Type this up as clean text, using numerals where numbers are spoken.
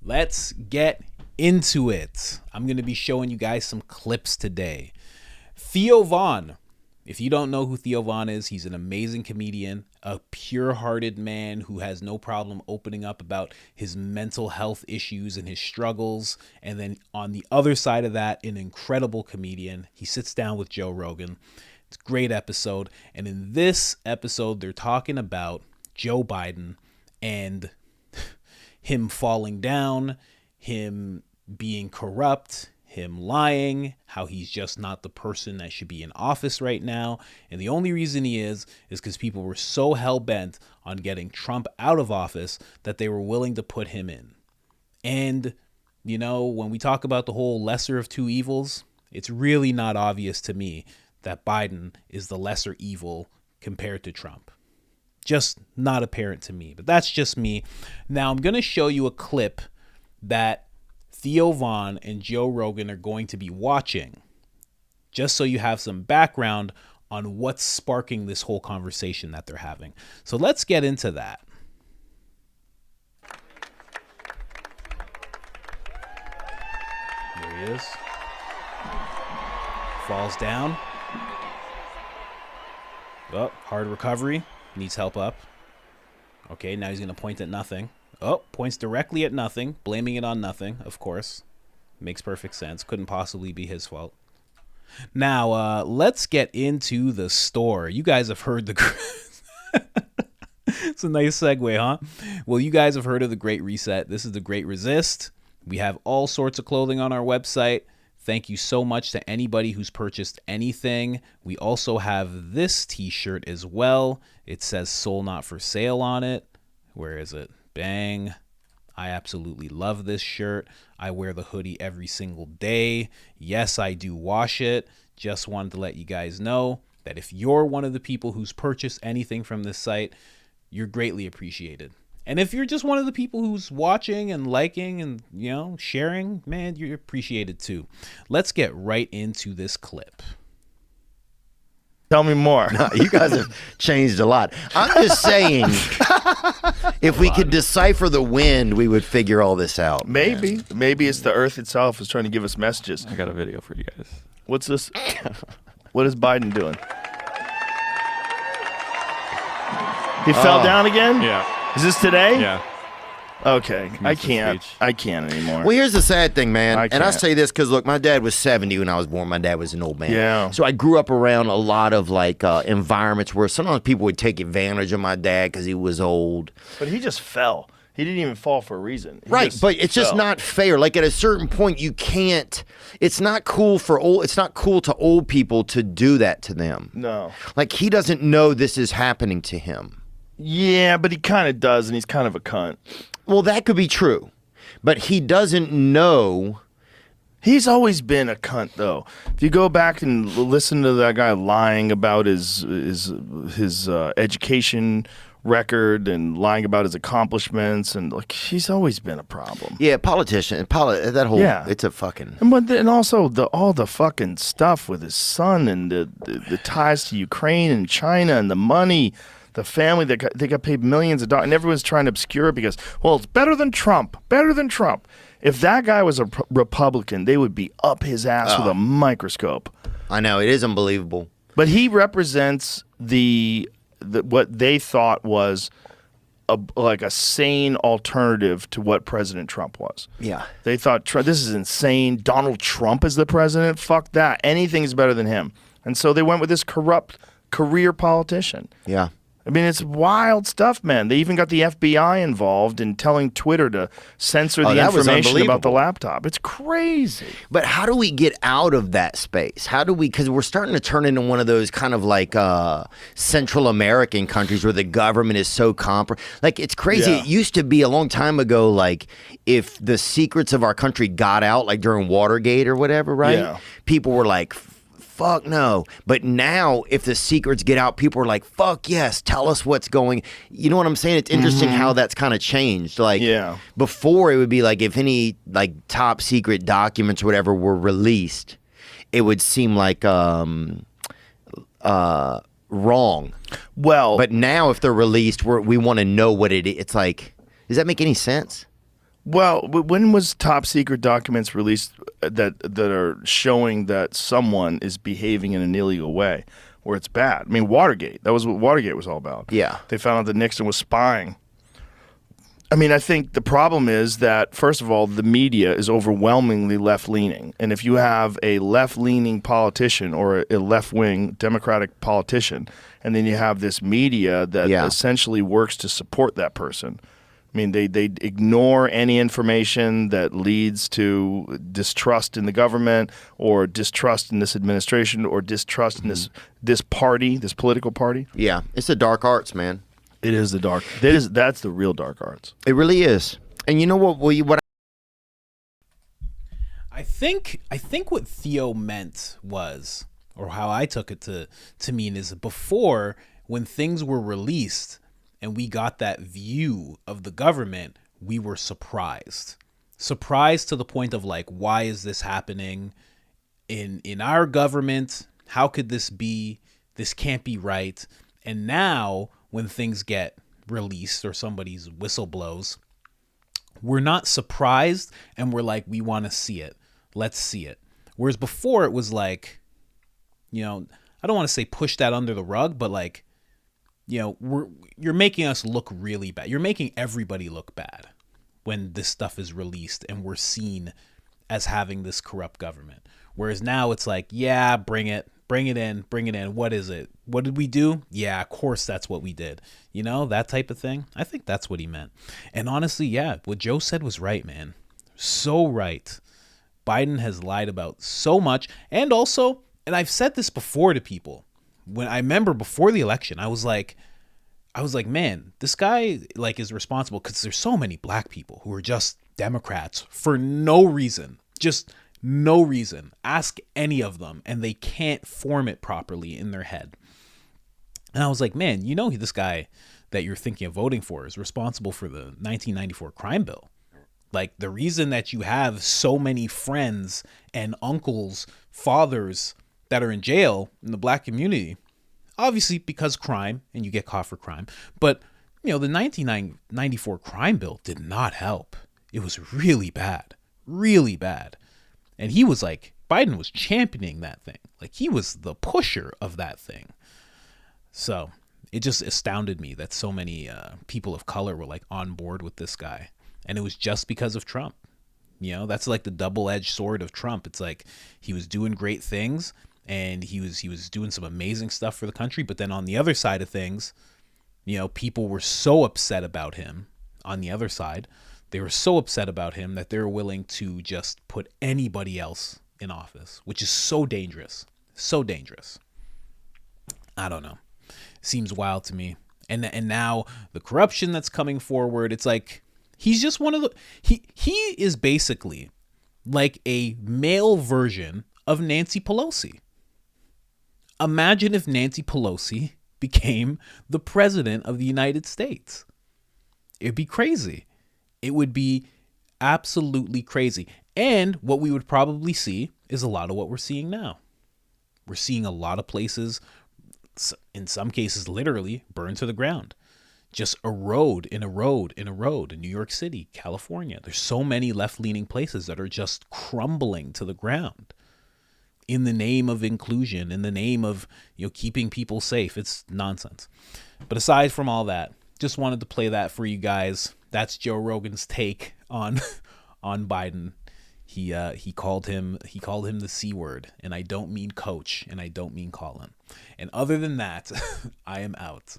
Let's get into it. I'm going to be showing you guys some clips today. Theo Von. If you don't know who Theo Von is, he's an amazing comedian, a pure-hearted man who has no problem opening up about his mental health issues and his struggles. And then on the other side of that, an incredible comedian. He sits down with Joe Rogan. It's a great episode. And in this episode, they're talking about Joe Biden and him falling down, him being corrupt, him lying, how he's just not the person that should be in office right now. And the only reason he is because people were so hell-bent on getting Trump out of office that they were willing to put him in. And, you know, when we talk about the whole lesser of two evils, it's really not obvious to me that Biden is the lesser evil compared to Trump. Just not apparent to me, but that's just me. Now I'm going to show you a clip that Theo Von and Joe Rogan are going to be watching, just so you have some background on what's sparking this whole conversation that they're having. So let's get into that. There he is. Falls down. Oh, hard recovery. Needs help up. Okay, now he's going to point at nothing. Oh, points directly at nothing, blaming it on nothing, of course. Makes perfect sense. Couldn't possibly be his fault. Now, let's get into the store. You guys have heard the... It's a nice segue, huh? Well, you guys have heard of the Great Reset. This is the Great Resist. We have all sorts of clothing on our website. Thank you so much to anybody who's purchased anything. We also have this t-shirt as well. It says "Soul Not for Sale" on it. Where is it? Bang. I absolutely love this shirt. I wear the hoodie every single day. Yes, I do wash it. Just wanted to let you guys know that if you're one of the people who's purchased anything from this site, you're greatly appreciated. And if you're just one of the people who's watching and liking and, you know, sharing, man, you're appreciated too. Let's get right into this clip. Tell me more. No, you guys have changed a lot. I'm just saying, if we could decipher the wind, we would figure all this out. Maybe. Maybe it's the earth itself is trying to give us messages. I got a video for you guys. What's this? What is Biden doing? He fell down again? Yeah. Is this today? Yeah. Okay. I Commence the can't. speech. I can't anymore. Well, here's the sad thing, man. I And I can't. say this because, look, my dad was 70 when I was born. My dad was an old man. Yeah. So I grew up around a lot of, like, environments where sometimes people would take advantage of my dad because he was old. But he just fell. He didn't even fall for a reason. He Right, just but it's just fell. not fair. Like, at a certain point, you can't. It's not cool for old. It's not cool to old people to do that to them. No. Like, he doesn't know this is happening to him. Yeah, but he kind of does, and he's kind of a cunt. Well, that could be true, but he doesn't know. He's always been a cunt, though. If you go back and listen to that guy lying about his education record and lying about his accomplishments, and like he's always been a problem. Yeah, politician, that whole. Yeah. It's a fucking. And also all the fucking stuff with his son and the ties to Ukraine and China and the money. The family they got paid millions of dollars, and everyone's trying to obscure it because, well, it's better than Trump. Better than Trump. If that guy was a Republican, they would be up his ass with a microscope. I know, it is unbelievable. But he represents the what they thought was like a sane alternative to what President Trump was. Yeah. They thought this is insane. Donald Trump is the president. Fuck that. Anything is better than him. And so they went with this corrupt career politician. Yeah. I mean, it's wild stuff, man. They even got the FBI involved in telling Twitter to censor the that was information about the unbelievable. laptop. It's crazy. But how do we get out of that space? How do we, because we're starting to turn into one of those kind of like Central American countries where the government is so like, it's crazy. Yeah. It used to be a long time ago, like if the secrets of our country got out, like during Watergate or whatever, right? Yeah. People were like, fuck no. But now, if the secrets get out, people are like, fuck yes, tell us what's going. You know what I'm saying? It's interesting how that's kind of changed. Like, Yeah. before it would be like if any like top secret documents or whatever were released, it would seem like wrong. Well, But now, if they're released, we want to know what it is. It's like, does that make any sense? Well, when was top secret documents released that are showing that someone is behaving in an illegal way where it's bad? I mean, Watergate. That was what Watergate was all about. Yeah. They found out that Nixon was spying. I mean, I think the problem is that, first of all, the media is overwhelmingly left-leaning. And if you have a left-leaning politician or a left-wing Democratic politician, and then you have this media that essentially works to support that person, I mean, they ignore any information that leads to distrust in the government or distrust in this administration or distrust in this party, this political party. Yeah, it's the dark arts, man. It is the dark. That's the real dark arts. It really is. And you know what? I think what Theo meant was, or how I took it to mean, is before, when things were released and we got that view of the government, we were surprised to the point of like, why is this happening in our government? How could this be? This can't be right. And now when things get released or somebody's whistle blows, we're not surprised and we're like, we want to see it. Let's see it. Whereas before it was like, I don't want to say push that under the rug, but like, you're making us look really bad. You're making everybody look bad when this stuff is released and we're seen as having this corrupt government. Whereas now it's like, yeah, bring it in. What is it? What did we do? Yeah, of course that's what we did. That type of thing. I think that's what he meant. And honestly, yeah, what Joe said was right, man. So right. Biden has lied about so much. And also, and I've said this before to people, when I remember before the election, I was like, man, this guy like is responsible because there's so many black people who are just Democrats for no reason. Just no reason. Ask any of them and they can't form it properly in their head. And I was like, man, this guy that you're thinking of voting for is responsible for the 1994 crime bill. Like, the reason that you have so many friends and uncles, fathers that are in jail in the black community, obviously because crime, and you get caught for crime. But, the 1994 crime bill did not help. It was really bad. Really bad. And he was like, Biden was championing that thing. Like, he was the pusher of that thing. So it just astounded me that so many people of color were like on board with this guy. And it was just because of Trump. That's like the double-edged sword of Trump. It's like he was doing great things and he was doing some amazing stuff for the country. But then on the other side of things, people were so upset about him on the other side. They were so upset about him that they were willing to just put anybody else in office, which is so dangerous. So dangerous. I don't know. Seems wild to me. And now the corruption that's coming forward, it's like he's just one of the he is basically like a male version of Nancy Pelosi. Imagine if Nancy Pelosi became the president of the United States. It'd be crazy. It would be absolutely crazy. And what we would probably see is a lot of what we're seeing now. We're seeing a lot of places, in some cases literally, burn to the ground. Just erode in New York City, California. There's so many left-leaning places that are just crumbling to the ground in the name of inclusion, in the name of keeping people safe. It's nonsense. But aside from all that, just wanted to play that for you guys. That's Joe Rogan's take on Biden. He called him the C word, and I don't mean Coach, and I don't mean Colin. And other than that, I am out.